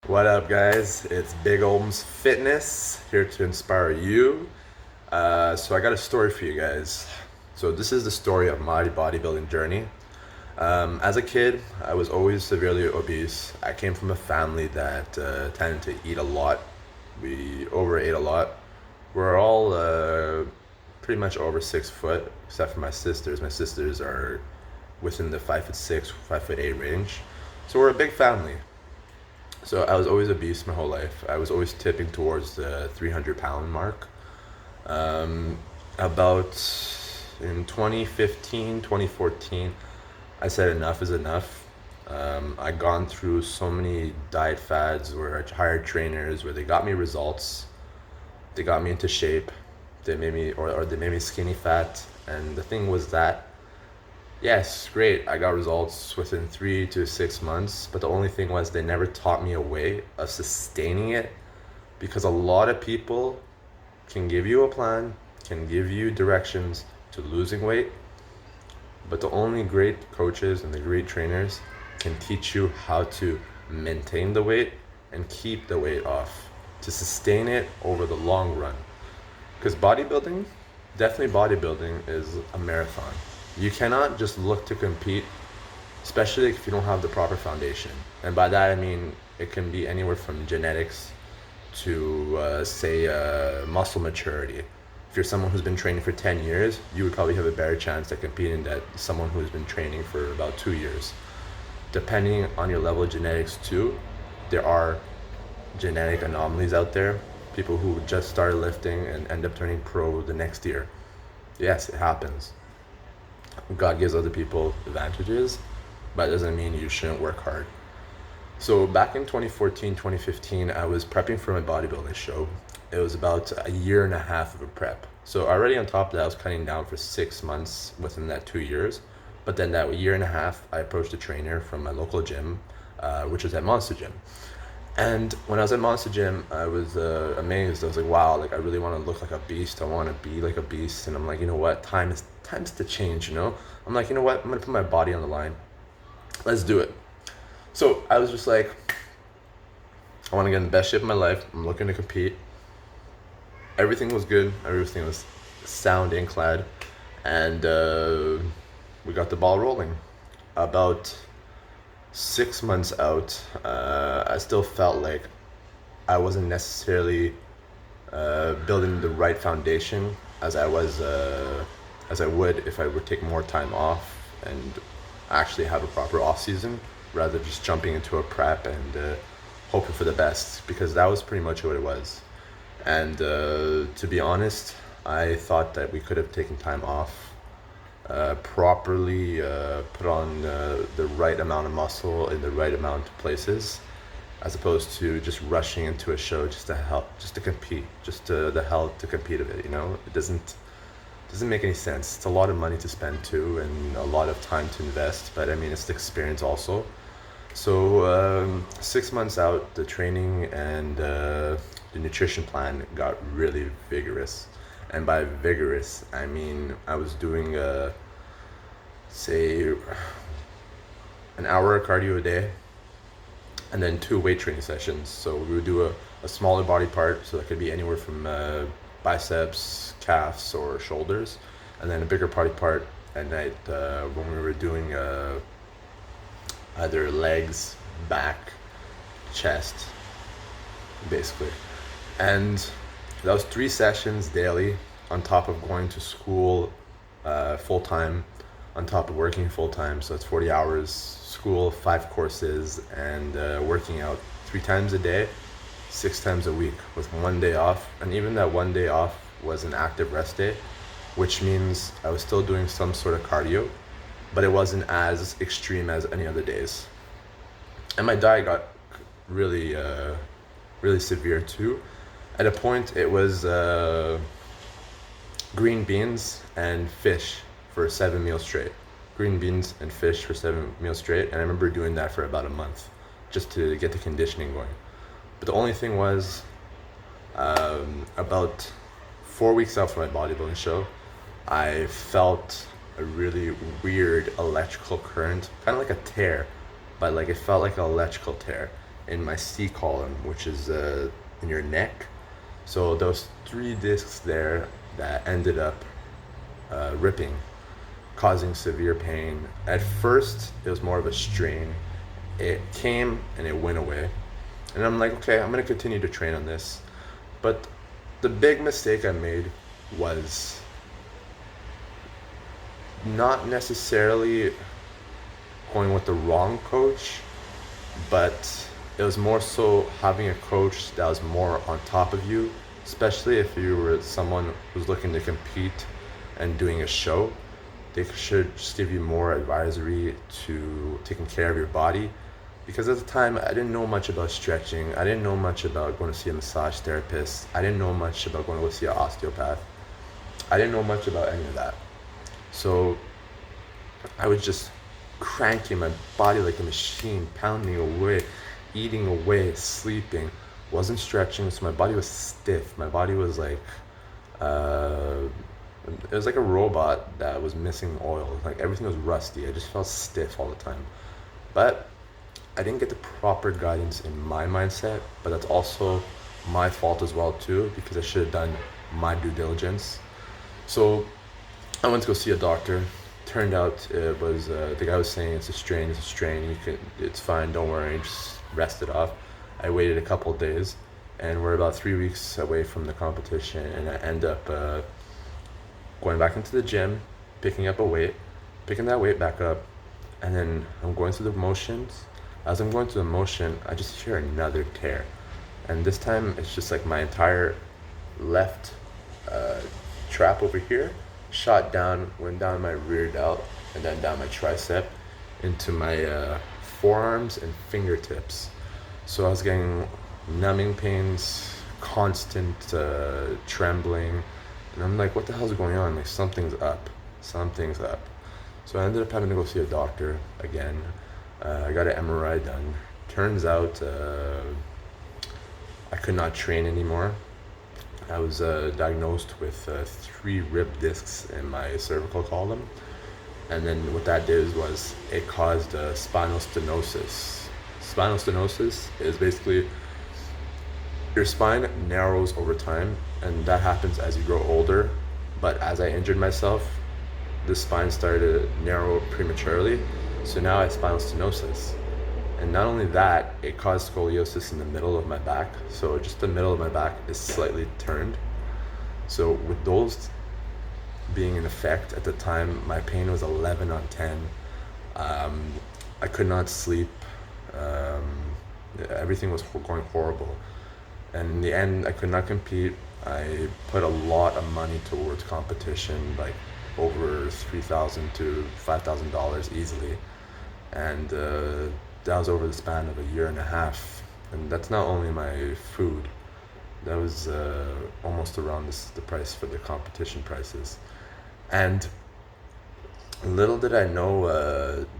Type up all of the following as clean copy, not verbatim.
What up, guys? It's Big Olms Fitness here to inspire you. So I got a story for you guys. So this is the story of my bodybuilding journey. As a kid, I was always severely obese. I came from a family that tended to eat a lot. We overate a lot. We're all pretty much over 6 foot, except for my sisters. My sisters are within the 5'6", 5'8" range. So we're a big family. So I was always obese my whole life. I was always tipping towards the 300-pound mark. Um, about in 2015, 2014, I said enough is enough. I gone through so many diet fads where I hired trainers where they got me results, they got me into shape, or they made me skinny fat. And the thing was that yes, great. I got results within 3 to 6 months, but the only thing was they never taught me a way of sustaining it because a lot of people can give you a plan, can give you directions to losing weight, but the only great coaches and the great trainers can teach you how to maintain the weight and keep the weight off to sustain it over the long run. Because definitely bodybuilding is a marathon. You cannot just look to compete, especially if you don't have the proper foundation. And by that I mean it can be anywhere from genetics to, say, muscle maturity. If you're someone who's been training for 10 years, you would probably have a better chance at competing than someone who's been training for about 2 years. Depending on your level of genetics, too, there are genetic anomalies out there. People who just started lifting and end up turning pro the next year. Yes, it happens. God gives other people advantages, but it doesn't mean you shouldn't work hard. So back in 2014, 2015, I was prepping for my bodybuilding show. It was about a year and a half of a prep. So already on top of that, I was cutting down for 6 months within that 2 years. But then that year and a half, I approached a trainer from my local gym, which was at Monster Gym. And when I was at Monster Gym, I was amazed. I was like, wow, like I really want to look like a beast. I want to be like a beast. And I'm like, you know what? Time's to change, you know? I'm like, you know what? I'm gonna put my body on the line. Let's do it. So I was just like, I want to get in the best shape of my life. I'm looking to compete. Everything was good. Everything was sound and clad. And we got the ball rolling. About 6 months out, I still felt like I wasn't necessarily building the right foundation as I would if I would take more time off and actually have a proper off season rather than just jumping into a prep and hoping for the best, because that was pretty much what it was. And to be honest, I thought that we could have taken time off, properly put on the right amount of muscle in the right amount of places, as opposed to just rushing into a show just to compete, the hell to compete of it. You know, it doesn't make any sense. It's a lot of money to spend too, and a lot of time to invest. But I mean, it's the experience also. So 6 months out, the training and the nutrition plan got really vigorous. And by vigorous, I mean I was doing say an hour of cardio a day, and then 2 weight training sessions. So we would do a smaller body part, so that could be anywhere from biceps, calves, or shoulders, and then a bigger body part at night when we were doing either legs, back, chest, basically. And that was 3 sessions daily, on top of going to school full time, on top of working full time. So it's 40 hours, school, 5 courses, and working out 3 times a day, 6 times a week, with one day off. And even that one day off was an active rest day, which means I was still doing some sort of cardio, but it wasn't as extreme as any other days. And my diet got really, really severe too. At a point, it was green beans and fish for 7 meals straight. Green beans and fish for 7 meals straight. And I remember doing that for about a month just to get the conditioning going. But the only thing was, about 4 weeks out from my bodybuilding show, I felt a really weird electrical current, kind of like a tear, but like it felt like an electrical tear. in my C column, which is in your neck. So those 3 discs there that ended up ripping, causing severe pain. At first, it was more of a strain. It came and it went away. And I'm like, okay, I'm going to continue to train on this. But the big mistake I made was not necessarily going with the wrong coach, but it was more so having a coach that was more on top of you, especially if you were someone who's looking to compete and doing a show. They should just give you more advisory to taking care of your body. Because at the time, I didn't know much about stretching. I didn't know much about going to see a massage therapist. I didn't know much about going to go see an osteopath. I didn't know much about any of that. So I was just cranking my body like a machine, pounding away, eating away, sleeping. Wasn't stretching, so my body was stiff. My body was like, it was like a robot that was missing oil. Like everything was rusty. I just felt stiff all the time. But I didn't get the proper guidance in my mindset, but that's also my fault as well too, because I should have done my due diligence. So I went to go see a doctor. Turned out it was the guy was saying it's a strain, it's fine, don't worry, just rest it off. I waited a couple of days, and we're about 3 weeks away from the competition, and I end up going back into the gym, picking that weight back up, and then I'm going through the motions. As I'm going through the motion, I just hear another tear, and this time it's just like my entire left trap over here shot down, went down my rear delt, and then down my tricep into my forearms and fingertips. So I was getting numbing pains, constant trembling, and I'm like, what the hell's going on? Like something's up. So I ended up having to go see a doctor again. I got an MRI done. Turns out I could not train anymore. I was diagnosed with 3 ripped discs in my cervical column, and then what that did was it caused spinal stenosis. Spinal stenosis is basically your spine narrows over time, and that happens as you grow older. But as I injured myself, the spine started to narrow prematurely, so now I have spinal stenosis. And not only that, it caused scoliosis in the middle of my back. So just the middle of my back is slightly turned. So with those being in effect at the time, my pain was 11 on 10. I could not sleep. Everything was going horrible. And in the end, I could not compete. I put a lot of money towards competition, like over $3,000 to $5,000 easily. And that was over the span of a year and a half. And that's not only my food. That was almost around the price for the competition prices. And little did I know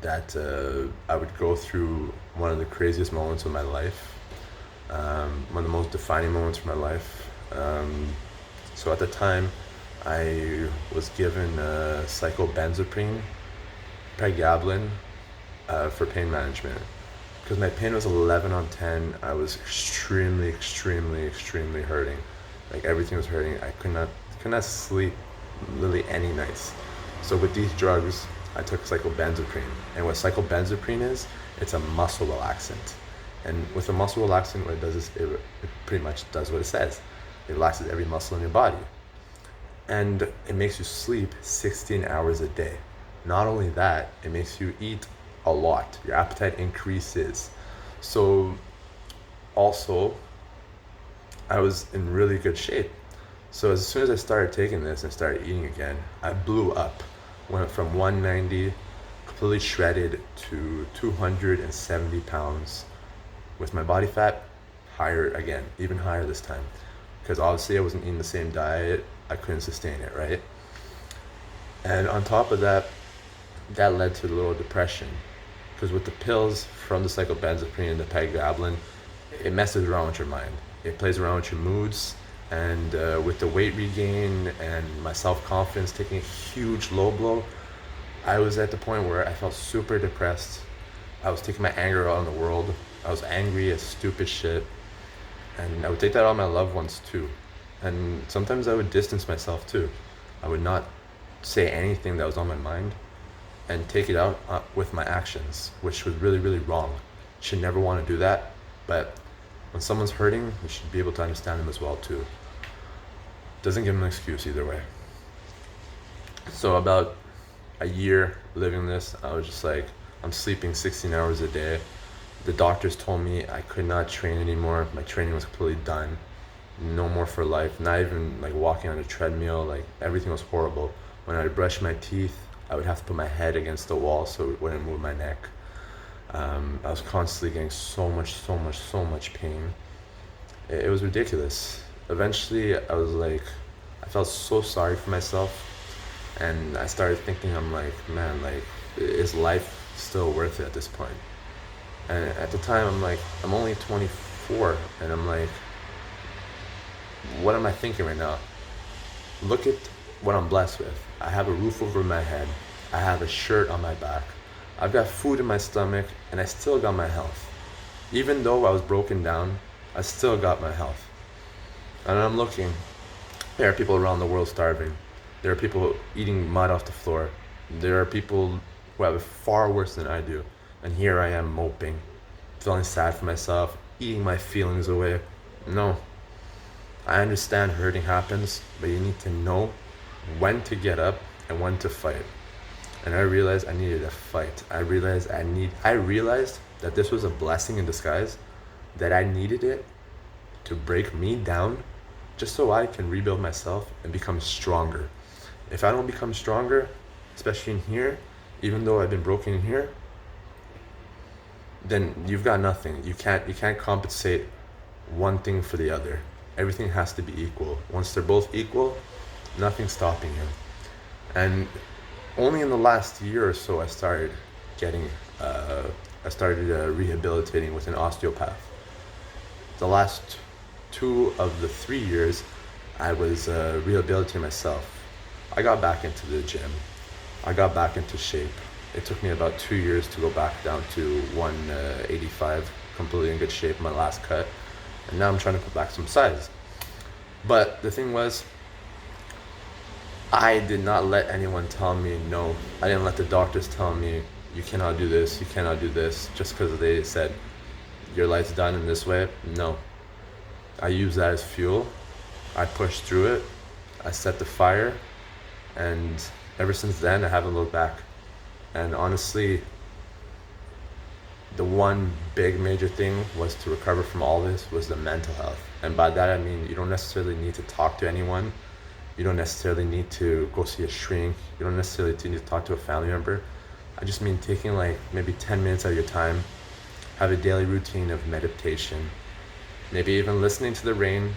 that I would go through one of the craziest moments of my life. One of the most defining moments of my life. So at the time, I was given cyclobenzaprine, pregabalin, for pain management. Because my pain was 11 on 10, I was extremely hurting. Like everything was hurting. I could not sleep literally any nights. So with these drugs, I took cyclobenzaprine. And what cyclobenzaprine is, it's a muscle relaxant. And with a muscle relaxant, what it does is it pretty much does what it says. It relaxes every muscle in your body. And it makes you sleep 16 hours a day. Not only that, it makes you eat a lot. Your appetite increases. So also, I was in really good shape. So as soon as I started taking this and started eating again, I blew up. Went from 190, completely shredded, to 270 pounds. With my body fat higher again, even higher this time. Because obviously I wasn't eating the same diet, I couldn't sustain it, right? And on top of that, that led to a little depression. Because with the pills from the cyclobenzaprine and the pregabalin, it messes around with your mind. It plays around with your moods, and with the weight regain and my self-confidence taking a huge low blow, I was at the point where I felt super depressed. I was taking my anger out on the world. I was angry at stupid shit, and I would take that out on my loved ones too. And sometimes I would distance myself too. I would not say anything that was on my mind and take it out with my actions, which was really, really wrong. You should never want to do that. But when someone's hurting, you should be able to understand them as well too. Doesn't give them an excuse either way. So about a year living this, I was just like, I'm sleeping 16 hours a day. The doctors told me I could not train anymore. My training was completely done. No more for life. Not even like walking on a treadmill. Like everything was horrible. When I would brush my teeth, I would have to put my head against the wall so it wouldn't move my neck. I was constantly getting so much pain. It was ridiculous. Eventually, I felt so sorry for myself, and I started thinking, I'm like, man, like, is life still worth it at this point? And at the time, I'm like, I'm only 24, and I'm like, what am I thinking right now? Look at what I'm blessed with. I have a roof over my head. I have a shirt on my back. I've got food in my stomach, and I still got my health. Even though I was broken down, I still got my health. And I'm looking, there are people around the world starving. There are people eating mud off the floor. There are people who have it far worse than I do. And here I am moping, feeling sad for myself, eating my feelings away. No. I understand hurting happens, but you need to know when to get up and when to fight. And I realized I needed to fight. I realized that this was a blessing in disguise, that I needed it to break me down just so I can rebuild myself and become stronger. If I don't become stronger, especially in here, even though I've been broken in here, then you've got nothing. You can't compensate one thing for the other. Everything has to be equal. Once they're both equal, nothing's stopping you. And only in the last year or so, I started rehabilitating with an osteopath. The last 2 of the 3 years, I was rehabilitating myself. I got back into the gym. I got back into shape. It took me about 2 years to go back down to 185, completely in good shape, my last cut. And now I'm trying to put back some size. But the thing was, I did not let anyone tell me no. I didn't let the doctors tell me, you cannot do this, you cannot do this, just because they said, your life's done in this way. No. I use that as fuel. I pushed through it. I set the fire. And ever since then, I haven't looked back. And honestly, the one big major thing was to recover from all this was the mental health. And by that I mean you don't necessarily need to talk to anyone. You don't necessarily need to go see a shrink. You don't necessarily need to talk to a family member. I just mean taking like maybe 10 minutes out of your time, have a daily routine of meditation, maybe even listening to the rain,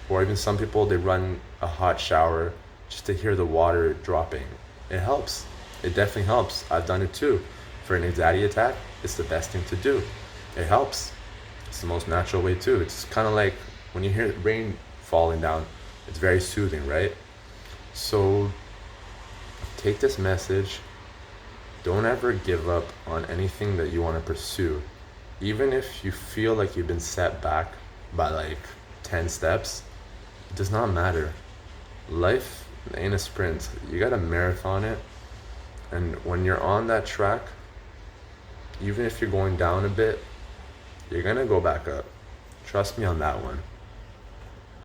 or even some people, they run a hot shower just to hear the water dropping. It helps. It definitely helps. I've done it too. For an anxiety attack, it's the best thing to do. It helps. It's the most natural way too. It's kind of like when you hear rain falling down, it's very soothing, right? So take this message. Don't ever give up on anything that you want to pursue. Even if you feel like you've been set back by like 10 steps, it does not matter. Life ain't a sprint. You got to marathon it. And when you're on that track, even if you're going down a bit, you're going to go back up. Trust me on that one.